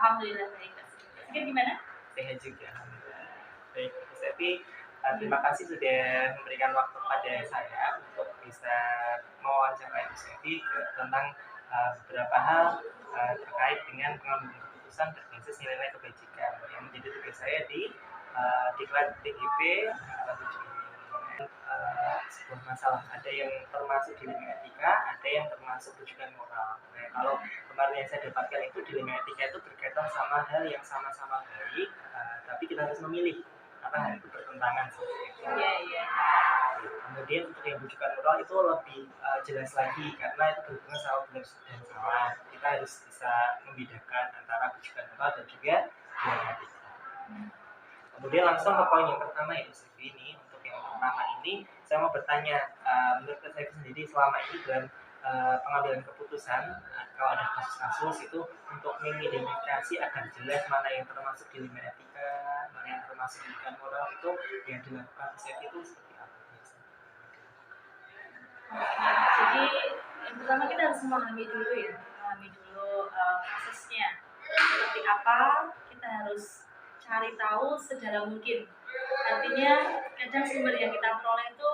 Alhamdulillah baik. Mungkin gimana? Sehat juga, alhamdulillah. Baik, Mas Evi, terima kasih sudah memberikan waktu pada saya untuk bisa mewawancarai Mas Evi tentang beberapa hal terkait dengan pengambilan keputusan berbasis nilai kebajikan yang menjadi tugas saya di Diklat TGP angkatan 7 ini. Sebuah masalah, ada yang termasuk dilema etika, ada yang termasuk rujukan moral. Nah, kalau kemarin yang saya dapatkan itu dilema etika itu berkaitan sama hal yang sama-sama baik, tapi kita harus memilih karena hal itu bertentangan seperti itu. Iya. Kemudian untuk yang rujukan moral itu lebih jelas lagi karena itu berhubungan sama benar dan salah. Kita harus bisa membedakan antara rujukan moral dan juga dilema etika. Kemudian langsung ke poin yang pertama ya, ini untuk yang pertama ini saya mau bertanya, menurut saya sendiri selama ini dalam pengambilan keputusan, kalau ada kasus-kasus itu untuk mengidentifikasi agar jelas mana yang termasuk dilema etika, mana yang termasuk rujukan moral, itu yang dilakukan SEF itu seperti apa? Jadi yang pertama kita harus memahami dulu kasusnya seperti apa. Kita harus cari tahu sedalam mungkin. Artinya kadang sumber yang kita peroleh itu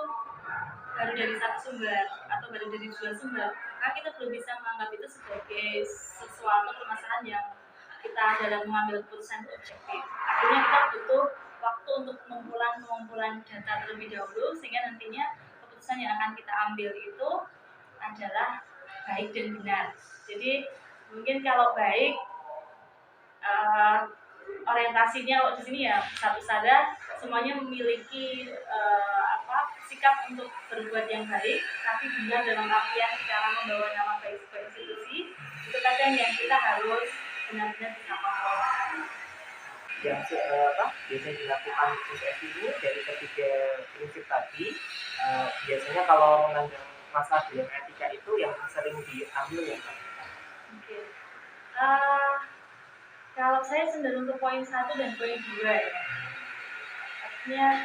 baru dari satu sumber atau baru dari dua sumber, maka kita belum bisa menganggap itu sebagai sesuatu permasalahan yang kita dalam mengambil keputusan objektif. Artinya kita butuh waktu untuk pengumpulan data terlebih dahulu sehingga nantinya keputusan yang akan kita ambil itu adalah baik dan benar. Jadi mungkin kalau baik orientasinya di sini ya satu sadar semuanya memiliki sikap untuk berbuat yang baik, tapi benar dalam artian cara membawa nama baik sebuah institusi itu kadang yang kita harus benar-benar bisa kontrol. Yang biasanya dilakukan SEF ini dari ketiga prinsip tadi, biasanya kalau menanggung masalah dilema etika itu yang sering diambil yang mana? Oke. Kalau saya cenderung ke poin 1 dan poin 2 ya. Artinya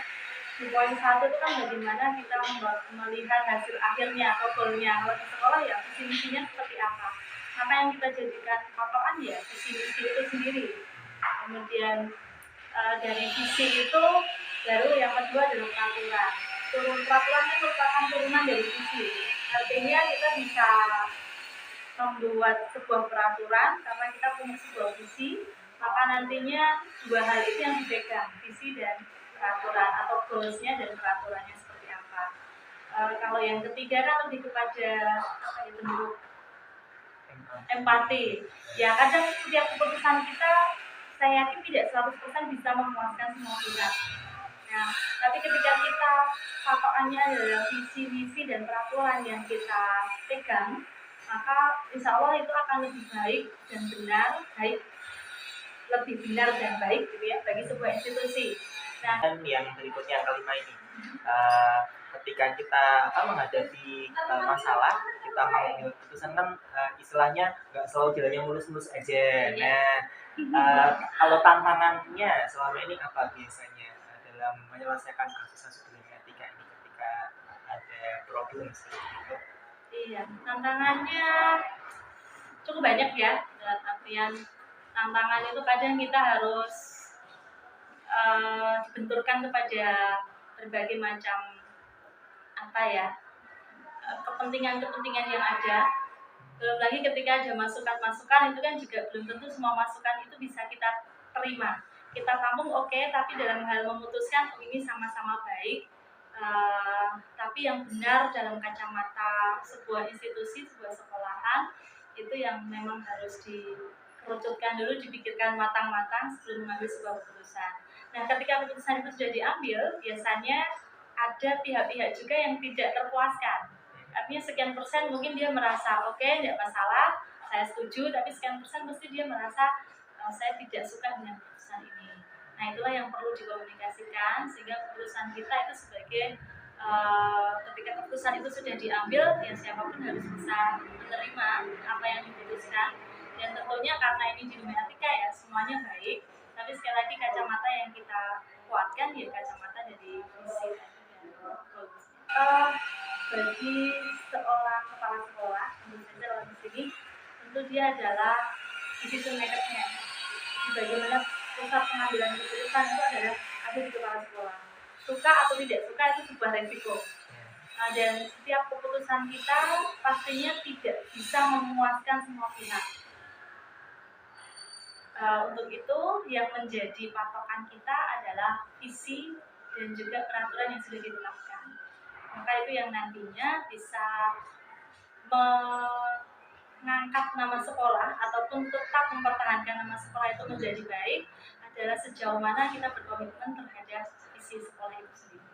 di poin 1 itu kan bagaimana kita melihat hasil akhirnya atau goalnya. Kalau di sekolah ya visi misinya seperti apa. Maka yang kita jadikan patokan ya visi misi itu sendiri. Kemudian dari visi itu baru yang kedua adalah peraturan. Peraturan itu merupakan turunan dari visi. Artinya kita bisa membuat sebuah peraturan karena kita punya sebuah visi, maka nantinya dua hal itu yang dipegang, visi dan peraturan atau goals-nya dan peraturannya seperti apa. Kalau yang ketiga kan lebih kepada empati. Ya kadang setiap keputusan kita saya yakin tidak 100% bisa memuaskan semua pihak. Nah, tapi ketika kita patokannya adalah visi, misi dan peraturan yang kita pegang, maka insya Allah itu akan lebih baik dan benar, lebih benar dan baik gitu ya bagi sebuah institusi. Nah, dan yang berikutnya kelima ini, ketika kita menghadapi masalah, kita mengambil keputusan kan istilahnya nggak selalu jalannya mulus-mulus aja. Nah, kalau tantangannya selama ini apa biasanya dalam menyelesaikan kasus-kasus dilema etika ini ketika ada problem seperti itu? Iya, tantangannya cukup banyak ya. Dalam artian tantangan itu kadang kita harus dibenturkan kepada berbagai macam kepentingan-kepentingan yang ada. Belum lagi ketika ada masukan-masukan itu kan juga belum tentu semua masukan itu bisa kita terima. Kita tampung oke, tapi dalam hal memutuskan ini sama-sama baik. Tapi yang benar dalam kacamata sebuah institusi, sebuah sekolahan itu yang memang harus dikerucutkan dulu, dipikirkan matang-matang sebelum mengambil sebuah keputusan. Nah, ketika keputusan itu sudah diambil, biasanya ada pihak-pihak juga yang tidak terpuaskan. Artinya sekian persen mungkin dia merasa oke, tidak masalah, saya setuju, tapi sekian persen mesti dia merasa saya tidak suka dengan keputusan ini. Nah, itulah yang perlu dikomunikasikan sehingga keputusan kita itu sebagai ketika keputusan itu sudah diambil, ya siapapun harus bisa menerima apa yang diputuskan. Dan tentunya karena ini dilema etika ya semuanya baik, tapi sekali lagi kacamata yang kita kuatkan ya kacamata dari visi dan goalsnya. Bagi seorang kepala sekolah, tentu saja dalam sini tentu dia adalah decision maker-nya. bagaimana pusat pengambilan keputusan itu adalah ada di kepala sekolah. Suka atau tidak suka itu sebuah resiko. Dan setiap keputusan kita pastinya tidak bisa memuaskan semua pihak. Untuk itu yang menjadi patokan kita adalah visi dan juga peraturan yang sudah ditetapkan. Maka itu yang nantinya bisa mengangkat nama sekolah ataupun tetap mempertahankan nama sekolah itu menjadi baik adalah sejauh mana kita berkomitmen terhadap visi sekolah itu sendiri.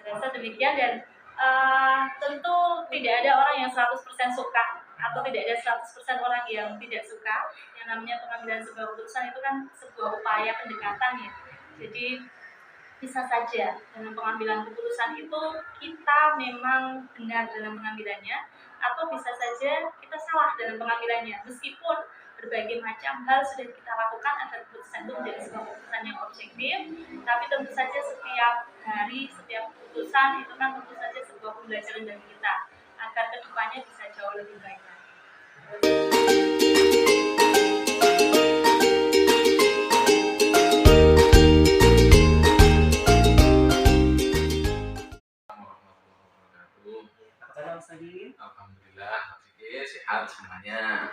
Saya rasa demikian, dan tentu tidak ada orang yang 100% suka atau tidak ada 100% orang yang tidak suka. Yang namanya pengambilan sebuah keputusan itu kan sebuah upaya pendekatan ya. Jadi bisa saja dalam pengambilan keputusan itu kita memang benar dalam pengambilannya, atau bisa saja kita salah dalam pengambilannya, meskipun berbagai macam hal sudah kita lakukan agar keputusan itu menjadi sebuah keputusan yang objektif. Tapi tentu saja setiap hari, setiap keputusan itu kan tentu saja sebuah pembelajaran bagi kita agar kedepannya bisa jauh lebih baik. Alhamdulillah, oke, sehat semuanya.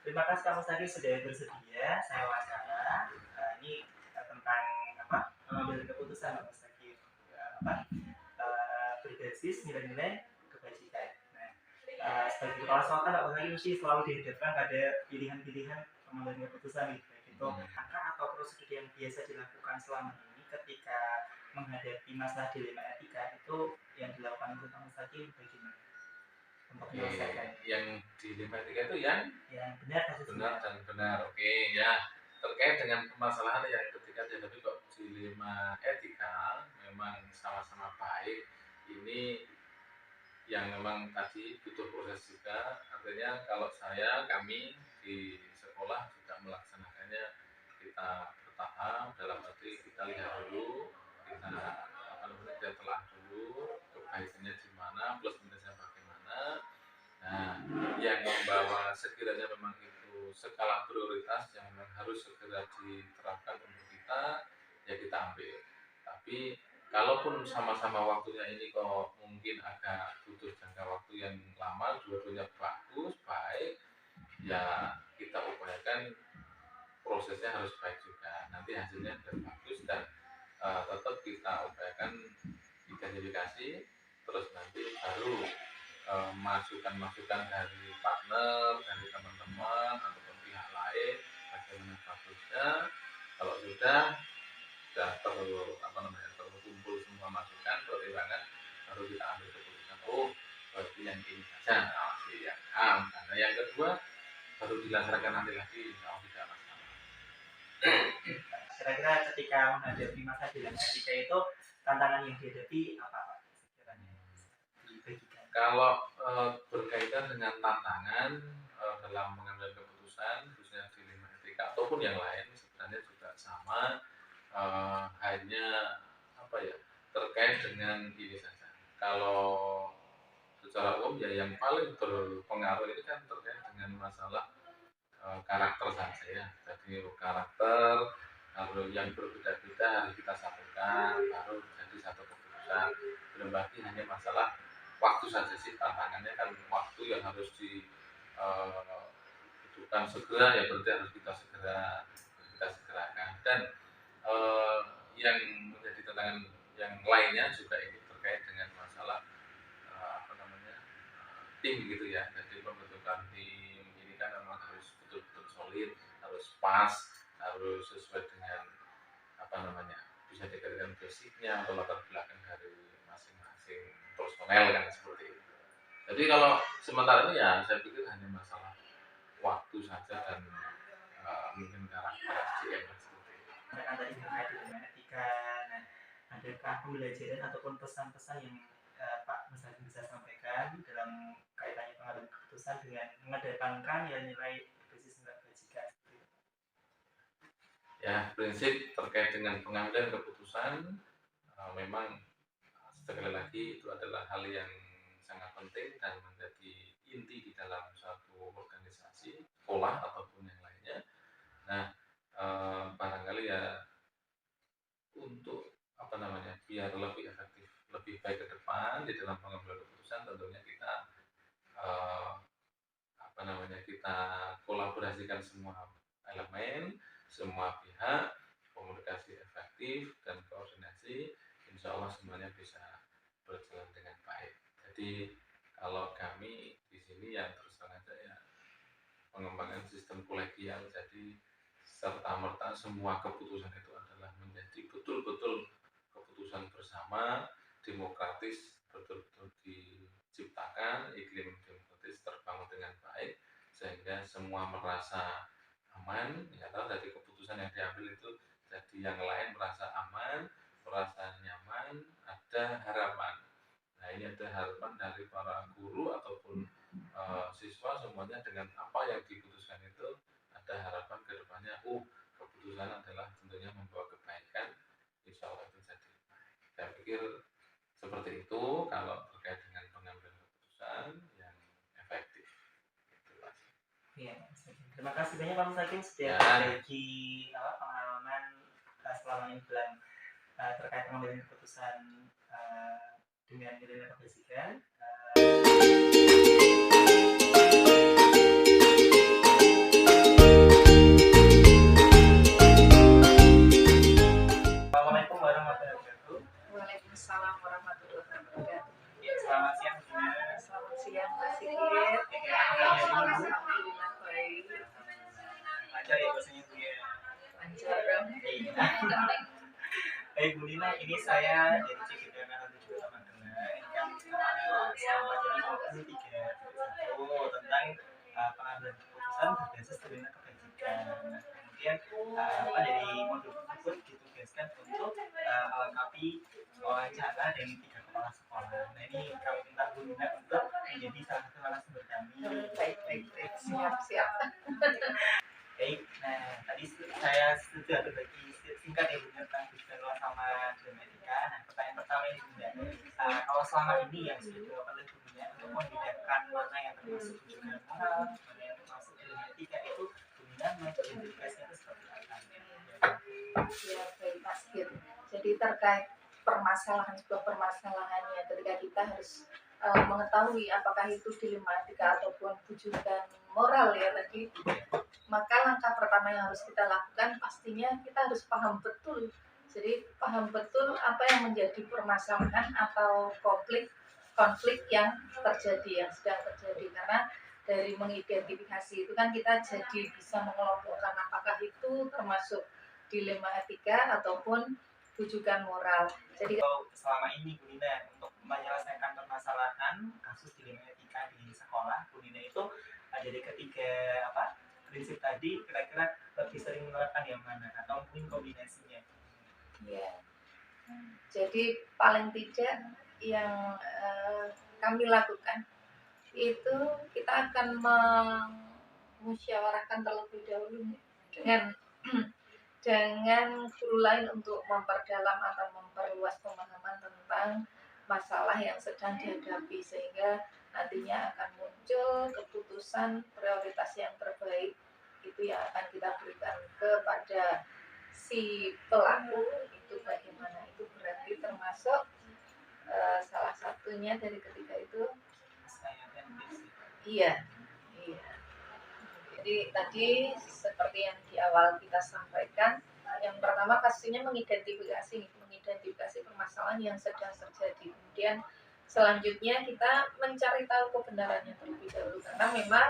Terima kasih Pak Mustaqim sudah bersedia saya wawancara. Ini tentang mengambil keputusan Pak Mustaqim, berbasis nilai-nilai kebajikan. Nah, sebagai kepala sekolah kan Pak Mustaqim mesti selalu dihadapkan pada pilihan-pilihan pengambilan keputusan itu angka atau prosedur yang biasa dilakukan selama ini ketika menghadapi masalah dilema etika itu yang dilakukan oleh Pak Mustaqim bagaimana? Yang dilema etika itu yang benar dan benar. Oke, ya, terkait dengan permasalahan yang ketika dihadapi kok dilema etika memang sama-sama baik, ini yang memang tadi butuh proses juga. Artinya kalau kami di sekolah juga melaksanakannya, kita bertahap, dalam arti kita lihat dulu, kita telah dulu kebaikannya di mana, plus minusnya bagaimana. Nah, yang membawa sekiranya memang itu skala prioritas yang memang harus segera diterapkan untuk kita, ya kita ambil. Tapi kalaupun sama-sama waktunya ini kok mungkin agak butuh jangka waktu yang lama, dua-duanya bagus, baik, ya kita upayakan prosesnya harus baik juga. Nanti hasilnya sudah bagus dan tetap kita upayakan identifikasi, terus nanti baru masukan-masukan dari partner, dari teman-teman ataupun pihak lain bagaimana bagusnya. Kalau sudah terkumpul semua masukan, pertimbangan, baru kita ambil keputusan. Oh, berarti yang ini saja, karena yang kedua baru dilaksanakan nanti lagi, insya Allah tidak masalah. Kira-kira ketika menghadapi masa dilema etika itu tantangan yang dihadapi apa Pak? Kalau berkaitan dengan tantangan dalam mengambil keputusan, khususnya dilema etika ataupun yang lain, sebenarnya juga sama, hanya terkait dengan ini saja. Kalau secara umum ya yang paling berpengaruh itu kan terkait dengan masalah karakter saja ya. Jadi karakter lalu yang berbeda-beda harus kita satukan, baru jadi satu keputusan. Belum lagi hanya masalah waktu saja sih, tantangannya kan waktu yang harus dibutuhkan segera, ya berarti harus kita segerakan. Dan yang menjadi tantangan yang lainnya juga ini terkait dengan masalah tim gitu ya. Jadi pembentukan tim ini kan memang harus betul-betul solid, harus pas, harus sesuai dengan bisa dikatakan basicnya atau latar belakang dari masing-masing personel kan seperti itu. Jadi kalau sementara ini ya saya pikir hanya masalah waktu saja dan mungkin karakter SDM seperti itu. Kan tadi terkait dengan etika, adakah pembelajaran ataupun pesan-pesan yang Pak Mustaqim bisa sampaikan dalam kaitannya pengambilan keputusan dengan mengedepankan nilai-nilai berbasis nilai kebajikan? Ya, prinsip terkait dengan pengambilan keputusan memang sekali lagi itu adalah hal yang sangat penting dan menjadi inti di dalam suatu organisasi, sekolah ataupun yang lainnya. Nah, barangkali ya untuk biar lebih efektif, lebih baik ke depan di dalam pengambilan keputusan, tentunya kita eh, kita kolaborasikan semua elemen, semua pihak, komunikasi efektif dan koordinasi, insya Allah semuanya bisa berjalan dengan baik. Jadi kalau kami di sini yang terus terang aja ya mengembangkan sistem kolegial, jadi serta merta semua keputusan itu adalah menjadi betul-betul keputusan bersama, demokratis, betul-betul diciptakan iklim demokratis terbangun dengan baik sehingga semua merasa aman, ya dari keputusan yang diambil itu jadi yang lain merasa aman, merasa nyaman, ada harapan. Nah ini ada harapan dari para guru ataupun siswa semuanya dengan apa yang diputuskan itu ada harapan ke depannya. Keputusan adalah tentunya membawa kebaikan, insya Allah itu jadi. Saya pikir seperti itu kalau terkait dengan pengambilan keputusan yang efektif. Iya, terima kasih banyak Pak Mustaqim sudah berbagi pengalaman selama ini terkait pengambilan keputusan dengan nilai kebajikan. Assalamualaikum warahmatullahi wabarakatuh. Waalaikumsalam warahmatullahi wabarakatuh. Ya, selamat siang. Selamat siang Pak Sigit. Alhamdulillah baik. Lancar ya bahasanya Bu ya. Lancar dong. Baik Bu Lina, ini saya dari Cegedana 72 ini kan selama jadi 23 tentang pengambilan keputusan berbasis nilai kebajikan. Kemudian dari modul tersebut ditugaskan untuk melengkapi wawancara dari 3 kepala sekolah. Nah ini kami minta Bu Lina untuk menjadi salah satu narasumber kami. Baik. Siap. Baik, nah tadi saya sudah berbagi singkat ya Bu tentang tujuan luar sama geometrika. Nah pertanyaan pertama ini Bunda, kalau selama ini yang sudah dilakukan oleh Bunda untuk membedakan mana yang termasuk tujuan moral, mana yang termasuk geometrika itu Bunda mengidentifikasinya itu seperti apa? Ya baik Pak Sigit. Jadi terkait sebuah permasalahannya ketika kita harus mengetahui apakah itu dilematika ataupun tujuan moral ya tadi, maka langkah pertama yang harus kita lakukan pastinya kita harus paham betul. Jadi paham betul apa yang menjadi permasalahan atau konflik yang terjadi, yang sedang terjadi. Karena dari mengidentifikasi itu kan kita jadi bisa mengelompokkan apakah itu termasuk dilema etika ataupun tujuan moral. Jadi selama ini Bu Lina untuk menyelesaikan permasalahan kasus dilema etika di sekolah, Bu Lina itu dari ketiga prinsip tadi kira-kira lebih sering menerapkan yang mana atau mungkin kombinasinya? Ya, jadi paling tidak yang kami lakukan itu kita akan memusyawarahkan terlebih dahulu dengan guru lain untuk memperdalam atau memperluas pemahaman tentang masalah yang sedang dihadapi sehingga nantinya akan muncul keputusan prioritas yang terbaik itu yang akan kita berikan kepada si pelaku itu bagaimana. Itu berarti termasuk salah satunya dari ketiga itu iya. Jadi tadi seperti yang di awal kita sampaikan, yang pertama kasusnya mengidentifikasi permasalahan yang sedang terjadi. Kemudian selanjutnya kita mencari tahu kebenarannya terlebih dahulu karena memang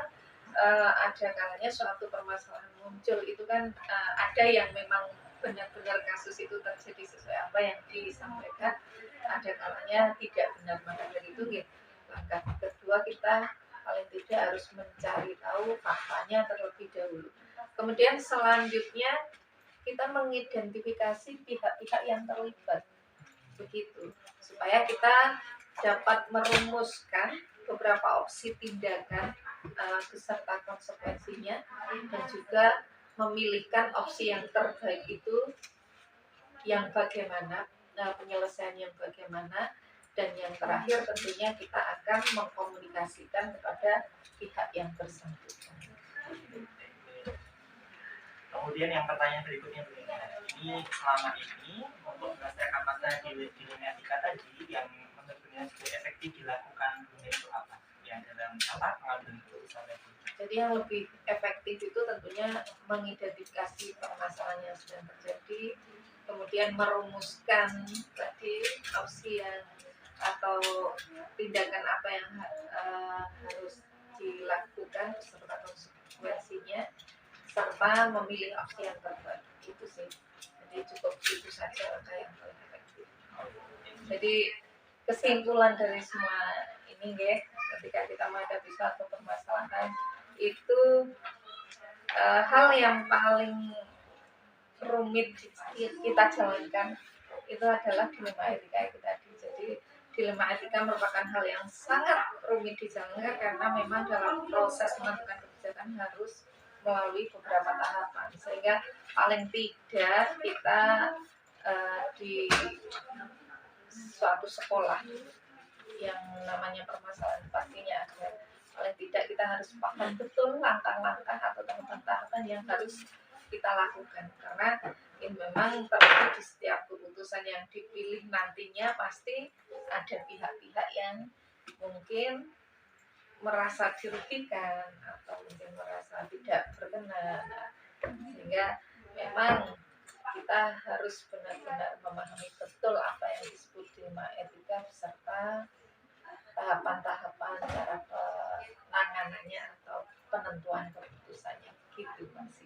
ada kalanya suatu permasalahan muncul itu kan ada yang memang benar-benar kasus itu terjadi sesuai apa yang disampaikan, ada kalanya tidak benar. Maka dari itu langkah kedua kita paling tidak harus mencari tahu faktanya terlebih dahulu. Kemudian selanjutnya kita mengidentifikasi pihak-pihak yang terlibat, begitu, supaya kita dapat merumuskan beberapa opsi tindakan beserta konsekuensinya dan juga memilihkan opsi yang terbaik itu yang bagaimana, penyelesaian yang bagaimana. Dan yang terakhir tentunya kita akan mengkomunikasikan kepada pihak yang bersangkutan. Kemudian yang pertanyaan berikutnya begini, ini selama ini untuk menyelesaikan masalah di dunia etika tadi yang menurutnya sudah efektif dilakukan itu apa? Yang dalam apa pengambilan keputusan tadi? Jadi yang lebih efektif itu tentunya mengidentifikasi permasalahan yang sedang terjadi, kemudian merumuskan tadi opsi yang atau tindakan apa yang harus dilakukan beserta konsekuensinya, serta memilih opsi yang terbaik. Itu sih. Jadi cukup itu saja langkah yang paling efektif. Jadi kesimpulan dari semua ini, ketika kita menghadapi suatu permasalahan itu hal yang paling rumit kita jalankan itu adalah dilema etika itu tadi. Jadi dilema etika merupakan hal yang sangat rumit dijalankan karena memang dalam proses menentukan kebijakan harus melalui beberapa tahapan, sehingga paling tidak kita di suatu sekolah yang namanya permasalahan pastinya ada, paling tidak kita harus paham betul langkah-langkah atau tahapan-tahapan yang harus kita lakukan, karena ini memang terjadi di setiap keputusan yang dipilih nantinya pasti ada pihak-pihak yang mungkin merasa dirugikan atau mungkin merasa tidak berkenan, sehingga memang kita harus benar-benar memahami betul apa yang disebut dilema etika beserta tahapan-tahapan cara penanganannya atau penentuan keputusannya gitu Mas.